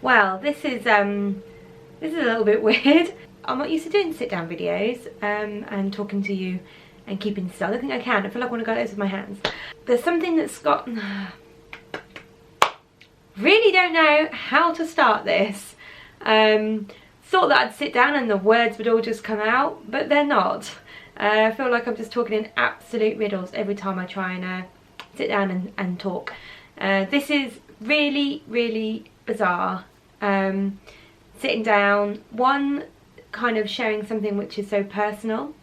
Well, this is a little bit weird. I'm not used to doing sit-down videos and talking to you and keeping still. I don't think I can. I feel like I want to go this with my hands. There's something that's got... really don't know how to start this. Thought that I'd sit down and the words would all just come out, but they're not. I feel like I'm just talking in absolute riddles every time I try and sit down and talk. This is really, really bizarre. Sitting down, one, kind of sharing something which is so personal,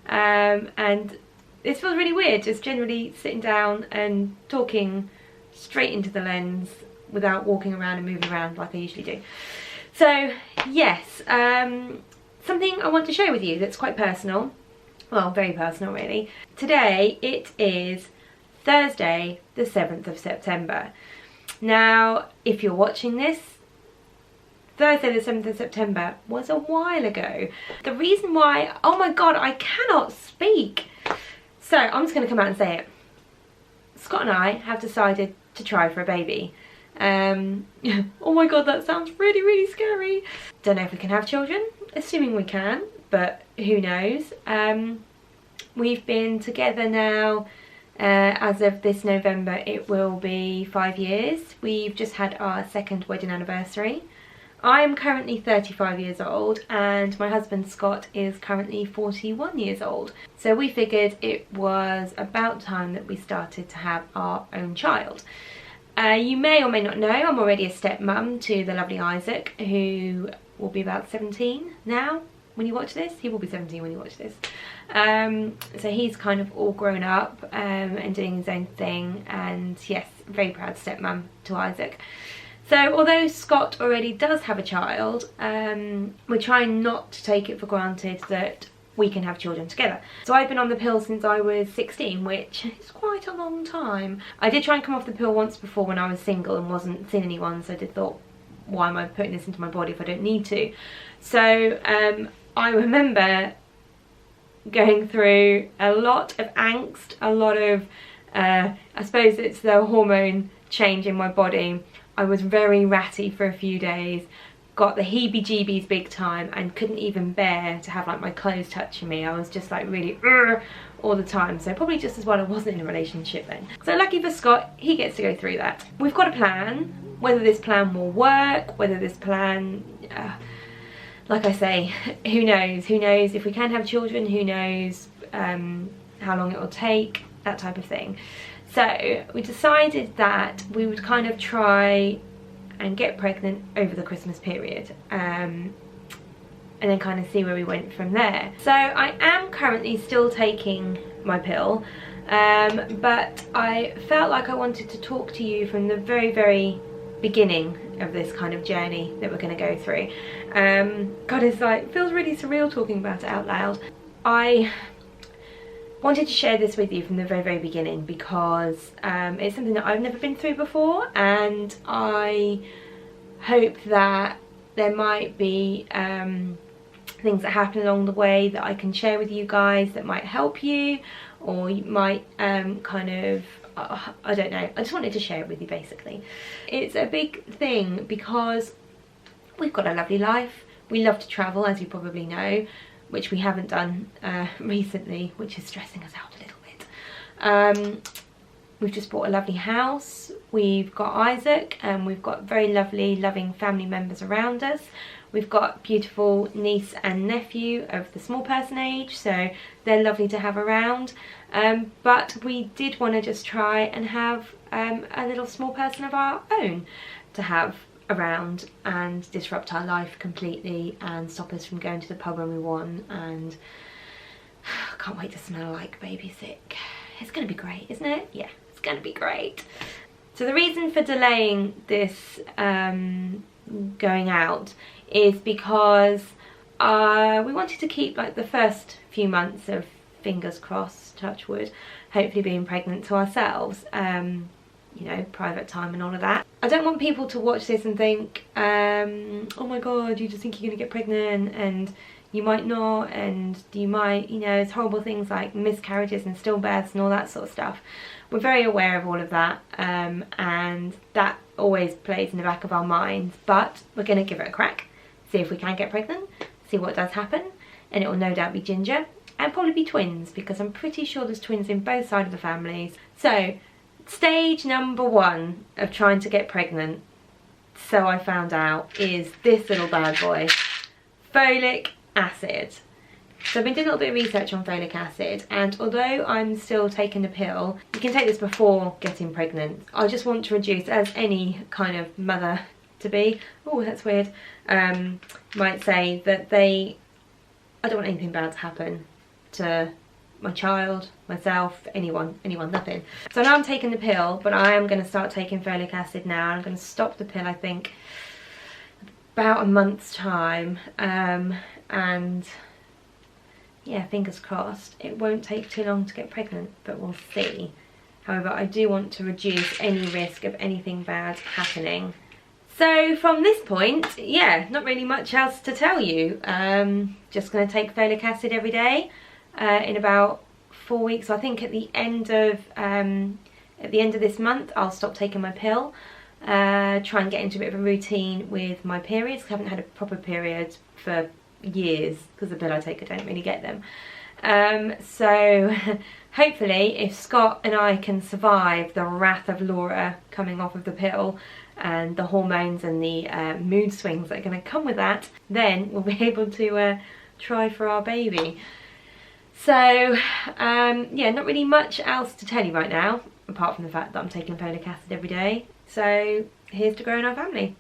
and this feels really weird, just generally sitting down and talking straight into the lens without walking around and moving around like I usually do. So yes, something I want to share with you that's quite personal, well, very personal really. Today it is Thursday the 7th of September. Now if you're watching this, Thursday the 7th of September was a while ago. The reason why, oh my god, I cannot speak. So I'm just going to come out and say it. Scott and I have decided to try for a baby. Oh my god, that sounds really, really scary. Don't know if we can have children, assuming we can, but who knows. We've been together now, as of this November it will be 5 years. We've just had our second wedding anniversary. I am currently 35 years old and my husband Scott is currently 41 years old. So we figured it was about time that we started to have our own child. You may or may not know, I'm already a stepmum to the lovely Isaac, who will be about 17 now when you watch this. He will be 17 when you watch this. So he's kind of all grown up and doing his own thing, and yes, very proud stepmum to Isaac. So although Scott already does have a child, we're trying not to take it for granted that we can have children together. So I've been on the pill since I was 16, which is quite a long time. I did try and come off the pill once before when I was single and wasn't seeing anyone, so I did thought, why am I putting this into my body if I don't need to? So I remember going through a lot of angst, a lot of, I suppose it's the hormone change in my body. I was very ratty for a few days, got the heebie-jeebies big time, and couldn't even bear to have like my clothes touching me. I was just like really all the time, so probably just as well I wasn't in a relationship then. So lucky for Scott, he gets to go through that. We've got a plan. Whether this plan will work, whether this plan, like I say, who knows? Who knows if we can have children, who knows how long it will take, that type of thing. So we decided that we would kind of try and get pregnant over the Christmas period, and then kind of see where we went from there. So I am currently still taking my pill, but I felt like I wanted to talk to you from the very, very beginning of this kind of journey that we're going to go through. God, it's like, it feels really surreal talking about it out loud. I wanted to share this with you from the very, very beginning because it's something that I've never been through before, and I hope that there might be things that happen along the way that I can share with you guys that might help you, or you might kind of, I don't know, I just wanted to share it with you basically. It's a big thing because we've got a lovely life. We love to travel, as you probably know, which we haven't done recently, which is stressing us out a little bit. We've just bought a lovely house, we've got Isaac, and we've got very lovely, loving family members around us. We've got beautiful niece and nephew of the small person age, so they're lovely to have around. But we did want to just try and have a little small person of our own to have around and disrupt our life completely and stop us from going to the pub when we want, and I can't wait to smell like baby sick. It's gonna be great, isn't it? Yeah, it's gonna be great. So the reason for delaying this going out is because we wanted to keep like the first few months of, fingers crossed, touch wood, hopefully being pregnant to ourselves. You know, private time and all of that. I don't want people to watch this and think, oh my god, you just think you're gonna get pregnant and you might not, and you might, you know, it's horrible things like miscarriages and stillbirths and all that sort of stuff. We're very aware of all of that, and that always plays in the back of our minds, but we're going to give it a crack, see if we can get pregnant, see what does happen, and it will no doubt be Ginger, and probably be twins, because I'm pretty sure there's twins in both sides of the families. So, stage number 1 of trying to get pregnant, so I found out, is this little bad boy, folic acid. So I've been doing a little bit of research on folic acid, and although I'm still taking the pill, you can take this before getting pregnant. I just want to reduce, as any kind of mother to be, oh that's weird, might say that I don't want anything bad to happen to my child, myself, anyone, nothing. So now I'm taking the pill, but I am going to start taking folic acid now. I'm going to stop the pill, I think, about a month's time, and yeah, fingers crossed, it won't take too long to get pregnant, but we'll see. However, I do want to reduce any risk of anything bad happening. So from this point, yeah, not really much else to tell you. Just going to take folic acid every day in about 4 weeks. So I think at the end of this month, I'll stop taking my pill. Try and get into a bit of a routine with my periods, 'cause I haven't had a proper period for years, because the pill I take, I don't really get them. So hopefully if Scott and I can survive the wrath of Laura coming off of the pill and the hormones and the mood swings that are going to come with that, then we'll be able to try for our baby. So yeah, not really much else to tell you right now, apart from the fact that I'm taking folic acid every day. So here's to growing our family.